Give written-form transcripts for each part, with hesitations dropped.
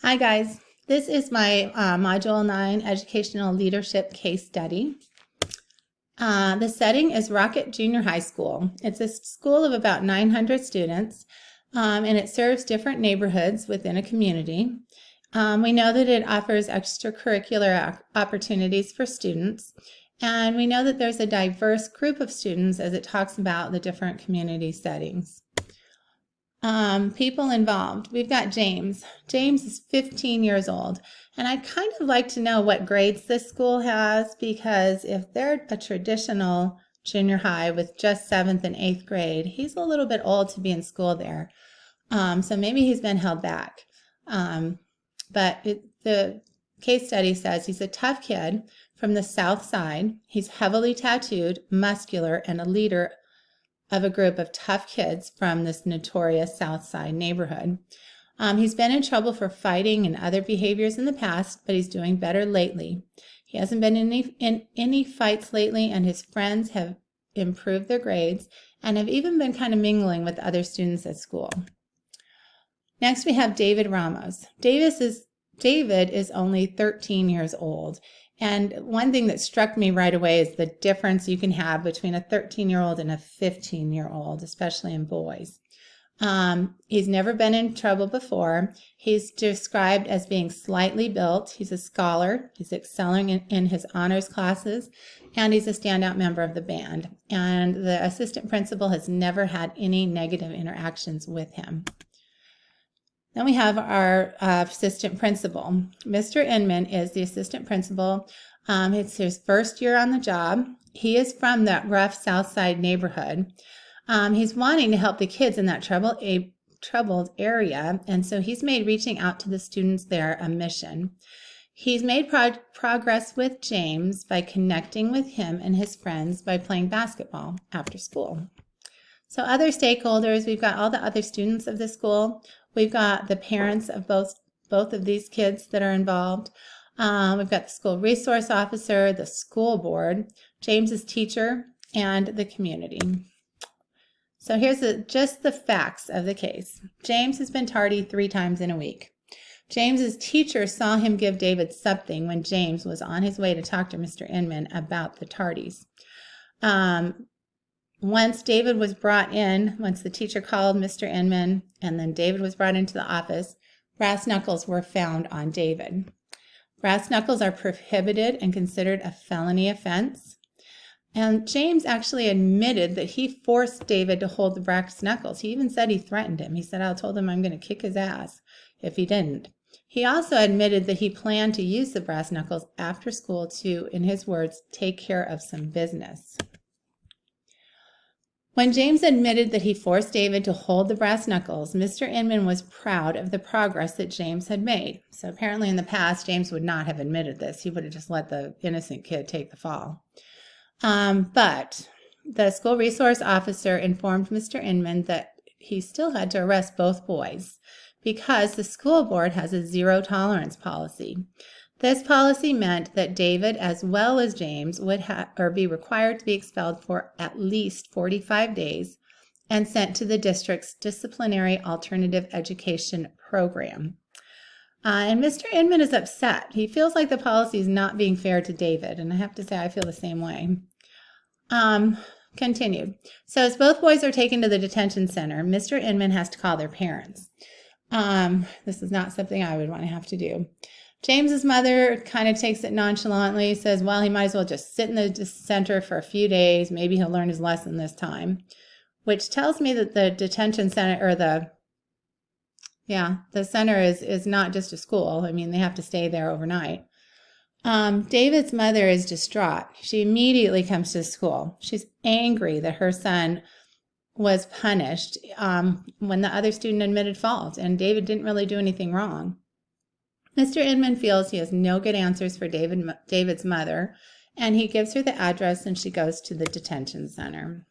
Hi guys, this is my Module 9 Educational Leadership Case Study. The setting is Rocket Junior High School. It's a school of about 900 students, and it serves different neighborhoods within a community. We know that it offers extracurricular opportunities for students, and we know that there's a diverse group of students as it talks about the different community settings. People involved. We've got James. James is 15 years old, and I'd kind of like to know what grades this school has, because if they're a traditional junior high with just 7th and 8th grade, he's a little bit old to be in school there. So maybe he's been held back. The case study says he's a tough kid from the South Side. He's heavily tattooed, muscular, and a leader of a group of tough kids from this notorious South Side neighborhood. He's been in trouble for fighting and other behaviors in the past, but he's doing better lately. He hasn't been in any fights lately, and his friends have improved their grades and have even been kind of mingling with other students at school. Next, we have David Ramos. David is only 13 years old. And one thing that struck me right away is the difference you can have between a 13-year-old and a 15-year-old, especially in boys. He's never been in trouble before. He's described as being slightly built. He's a scholar. He's excelling in his honors classes, and he's a standout member of the band. And the assistant principal has never had any negative interactions with him. Then we have our assistant principal. Mr. Inman is the assistant principal. It's his first year on the job. He is from that rough South Side neighborhood. He's wanting to help the kids in that troubled area, and so he's made reaching out to the students there a mission. He's made progress with James by connecting with him and his friends by playing basketball after school. So other stakeholders, we've got all the other students of the school. We've got the parents of both of these kids that are involved. We've got the school resource officer, the school board, James's teacher, and the community. So here's just the facts of the case. James has been tardy 3 times in a week. James's teacher saw him give David something when James was on his way to talk to Mr. Inman about the tardies. Once the teacher called Mr. Inman, and then David was brought into the office, brass knuckles were found on David. Brass knuckles are prohibited and considered a felony offense. And James actually admitted that he forced David to hold the brass knuckles. He even said he threatened him. He said, I told him I'm going to kick his ass if he didn't. He also admitted that he planned to use the brass knuckles after school to, in his words, take care of some business. When James admitted that he forced David to hold the brass knuckles, Mr. Inman was proud of the progress that James had made. So apparently in the past, James would not have admitted this. He would have just let the innocent kid take the fall. But the school resource officer informed Mr. Inman that he still had to arrest both boys because the school board has a zero tolerance policy. This policy meant that David, as well as James, would be required to be expelled for at least 45 days and sent to the district's disciplinary alternative education program. And Mr. Inman is upset. He feels like the policy is not being fair to David, and I have to say I feel the same way. Continued. So as both boys are taken to the detention center, Mr. Inman has to call their parents. This is not something I would want to have to do. James's mother kind of takes it nonchalantly, says, well, he might as well just sit in the center for a few days. Maybe he'll learn his lesson this time, which tells me that the detention center, or the center is not just a school. I mean, they have to stay there overnight. David's mother is distraught. She immediately comes to school. She's angry that her son was punished when the other student admitted fault, and David didn't really do anything wrong. Mr. Inman feels he has no good answers for David's mother, and he gives her the address, and she goes to the detention center.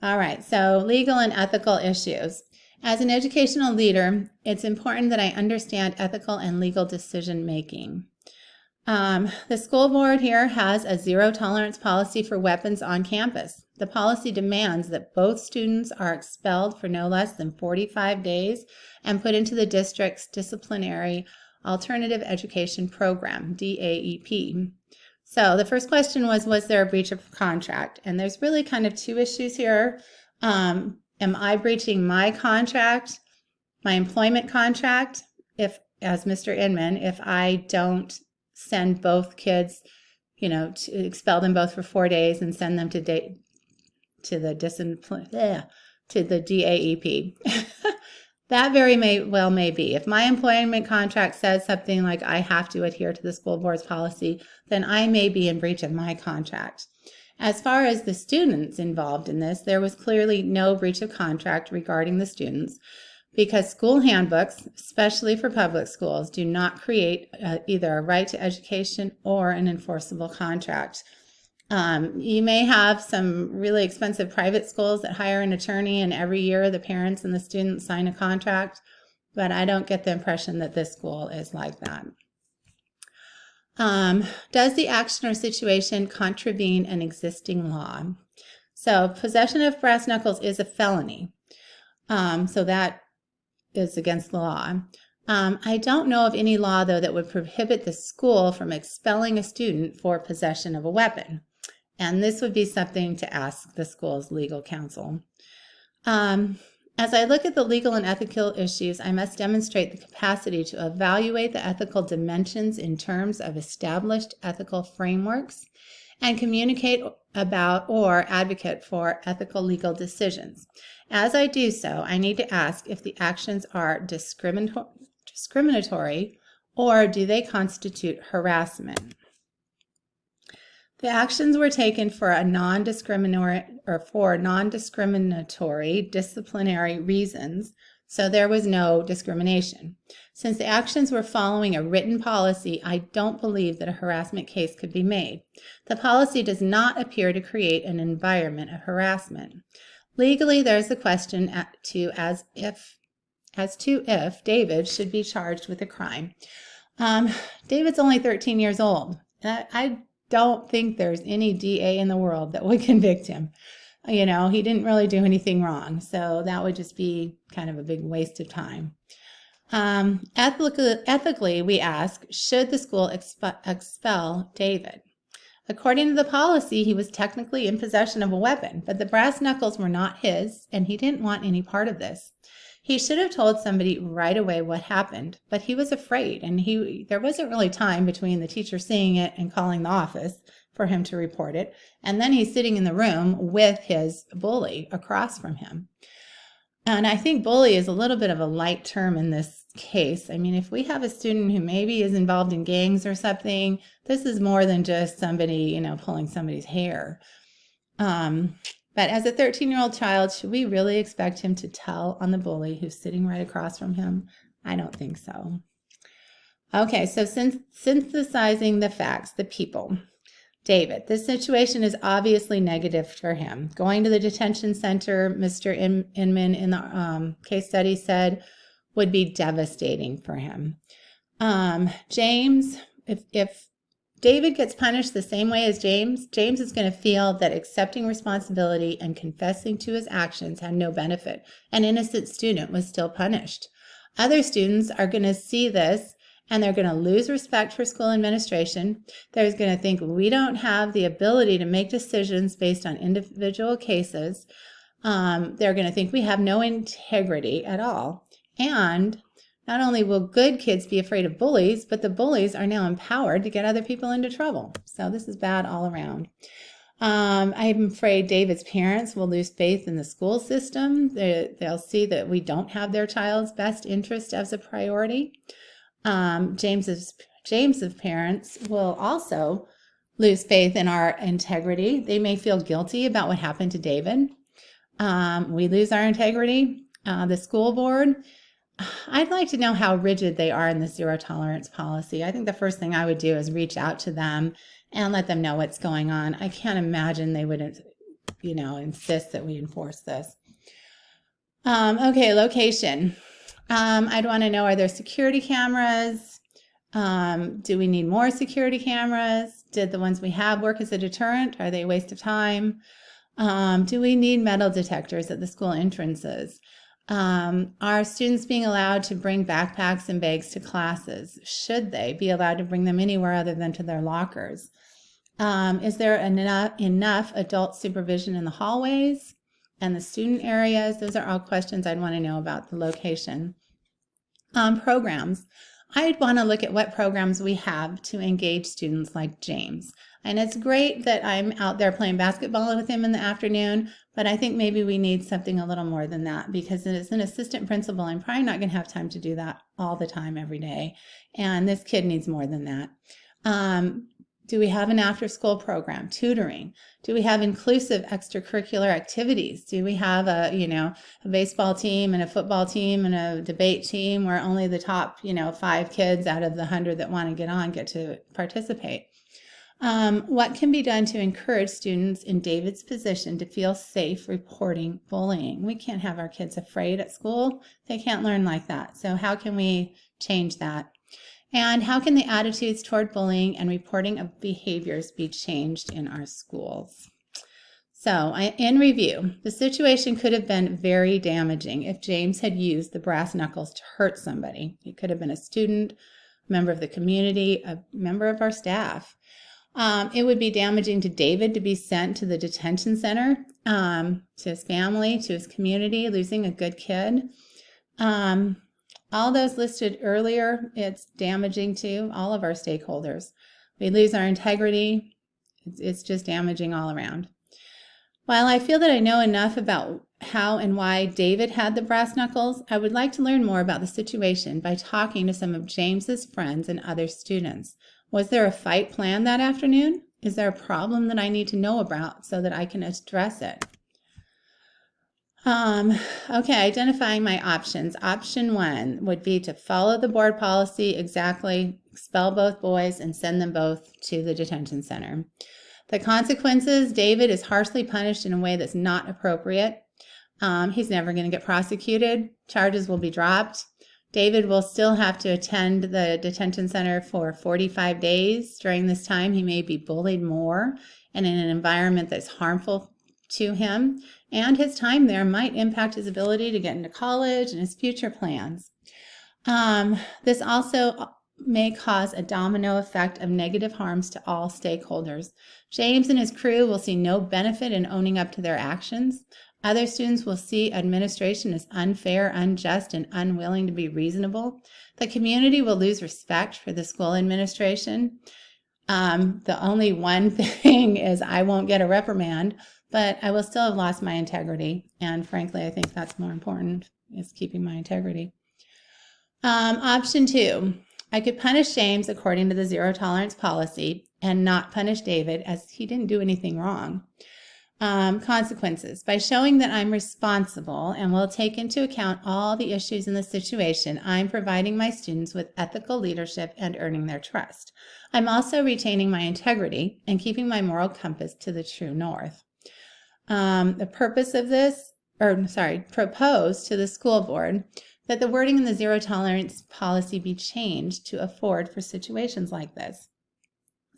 All right, so legal and ethical issues. As an educational leader, it's important that I understand ethical and legal decision making. The school board here has a zero tolerance policy for weapons on campus. The policy demands that both students are expelled for no less than 45 days and put into the district's disciplinary alternative education program, DAEP. So the first question was there a breach of contract? And there's really kind of two issues here. Am I breaching my contract, my employment contract, as Mr. Inman, if I don't send both kids, to expel them both for 4 days and send them to the DAEP? That very well may be. If my employment contract says something like I have to adhere to the school board's policy, then I may be in breach of my contract. As far as the students involved in this, there was clearly no breach of contract regarding the students, because school handbooks, especially for public schools, do not create either a right to education or an enforceable contract. You may have some really expensive private schools that hire an attorney, and every year the parents and the students sign a contract, but I don't get the impression that this school is like that. Does the action or situation contravene an existing law? So possession of brass knuckles is a felony, so that is against the law. I don't know of any law, though, that would prohibit the school from expelling a student for possession of a weapon. And this would be something to ask the school's legal counsel. As I look at the legal and ethical issues, I must demonstrate the capacity to evaluate the ethical dimensions in terms of established ethical frameworks and communicate about or advocate for ethical legal decisions. As I do so, I need to ask if the actions are discriminatory or do they constitute harassment. The actions were taken for non-discriminatory disciplinary reasons, so there was no discrimination. Since the actions were following a written policy, I don't believe that a harassment case could be made. The policy does not appear to create an environment of harassment. Legally, there's the question as to if David should be charged with a crime. David's only 13 years old. I don't think there's any DA in the world that would convict him. He didn't really do anything wrong, so that would just be kind of a big waste of time. Ethically, we ask, should the school expel David? According to the policy, he was technically in possession of a weapon, but the brass knuckles were not his, and he didn't want any part of this. He should have told somebody right away what happened, but he was afraid, and there wasn't really time between the teacher seeing it and calling the office for him to report it, and then he's sitting in the room with his bully across from him. And I think bully is a little bit of a light term in this case. I mean, if we have a student who maybe is involved in gangs or something, this is more than just somebody, pulling somebody's hair. But as a 13-year-old child, should we really expect him to tell on the bully who's sitting right across from him? I don't think so. Okay, so synthesizing the facts, the people. David, this situation is obviously negative for him. Going to the detention center, Mr. Inman in the case study said, would be devastating for him. James, if David gets punished the same way as James is going to feel that accepting responsibility and confessing to his actions had no benefit. An innocent student was still punished. Other students are going to see this and they're going to lose respect for school administration. They're going to think we don't have the ability to make decisions based on individual cases. They're going to think we have no integrity at all. And not only will good kids be afraid of bullies, but the bullies are now empowered to get other people into trouble. So this is bad all around. I'm afraid David's parents will lose faith in the school system. They'll see that we don't have their child's best interest as a priority. James's parents will also lose faith in our integrity. They may feel guilty about what happened to David. We lose our integrity. The school board, I'd like to know how rigid they are in the zero tolerance policy. I think the first thing I would do is reach out to them and let them know what's going on. I can't imagine they would, insist that we enforce this. Okay, location. I'd want to know, are there security cameras? Do we need more security cameras? Did the ones we have work as a deterrent? Are they a waste of time? Do we need metal detectors at the school entrances? Are students being allowed to bring backpacks and bags to classes? Should they be allowed to bring them anywhere other than to their lockers? Is there enough adult supervision in the hallways and the student areas? Those are all questions I'd want to know about the location. Programs. I'd want to look at what programs we have to engage students like James. And it's great that I'm out there playing basketball with him in the afternoon, but I think maybe we need something a little more than that, because as an assistant principal, I'm probably not going to have time to do that all the time every day. And this kid needs more than that. Do we have an after-school program, tutoring? Do we have inclusive extracurricular activities? Do we have a baseball team and a football team and a debate team where only the top, 5 kids out of the 100 that want to get on get to participate? What can be done to encourage students in David's position to feel safe reporting bullying? We can't have our kids afraid at school. They can't learn like that. So how can we change that? And how can the attitudes toward bullying and reporting of behaviors be changed in our schools? So, in review, the situation could have been very damaging if James had used the brass knuckles to hurt somebody. It could have been a student, a member of the community, a member of our staff. It would be damaging to David to be sent to the detention center, to his family, to his community, losing a good kid. All those listed earlier, it's damaging to all of our stakeholders. We lose our integrity. It's just damaging all around. While I feel that I know enough about how and why David had the brass knuckles, I would like to learn more about the situation by talking to some of James's friends and other students. Was there a fight planned that afternoon? Is there a problem that I need to know about so that I can address it? Okay, identifying my options. Option 1 would be to follow the board policy exactly, expel both boys, and send them both to the detention center. The consequences, David is harshly punished in a way that's not appropriate. He's never going to get prosecuted. Charges will be dropped. David will still have to attend the detention center for 45 days. During this time, he may be bullied more and in an environment that's harmful to him, and his time there might impact his ability to get into college and his future plans. This also may cause a domino effect of negative harms to all stakeholders. James and his crew will see no benefit in owning up to their actions. Other students will see administration as unfair, unjust, and unwilling to be reasonable. The community will lose respect for the school administration. The only one thing is I won't get a reprimand, but I will still have lost my integrity. And frankly, I think that's more important, is keeping my integrity. Option 2, I could punish James according to the zero tolerance policy and not punish David as he didn't do anything wrong. Consequences. By showing that I'm responsible and will take into account all the issues in the situation, I'm providing my students with ethical leadership and earning their trust. I'm also retaining my integrity and keeping my moral compass to the true north. The purpose of this, propose to the school board that the wording in the zero tolerance policy be changed to afford for situations like this.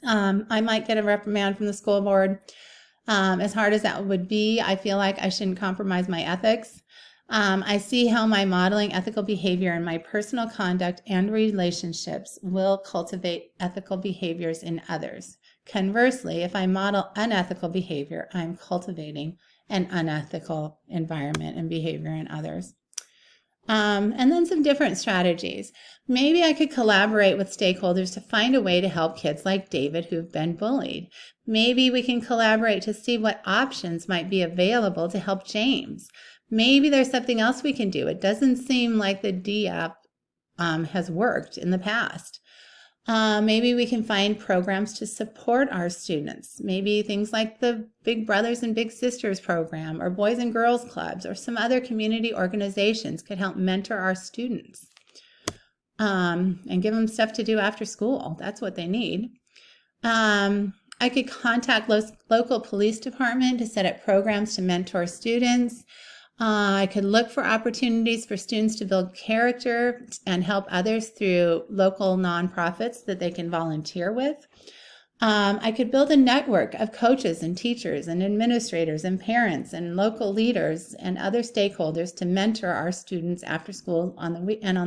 I might get a reprimand from the school board. As hard as that would be, I feel like I shouldn't compromise my ethics. I see how my modeling ethical behavior in my personal conduct and relationships will cultivate ethical behaviors in others. Conversely, if I model unethical behavior, I'm cultivating an unethical environment and behavior in others. And then some different strategies. Maybe I could collaborate with stakeholders to find a way to help kids like David who've been bullied. Maybe we can collaborate to see what options might be available to help James. Maybe there's something else we can do. It doesn't seem like the DAP has worked in the past. Maybe we can find programs to support our students. Maybe things like the Big Brothers and Big Sisters program or Boys and Girls Clubs or some other community organizations could help mentor our students and give them stuff to do after school. That's what they need. I could contact local police department to set up programs to mentor students. I could look for opportunities for students to build character and help others through local nonprofits that they can volunteer with. I could build a network of coaches and teachers and administrators and parents and local leaders and other stakeholders to mentor our students after school on the weekend.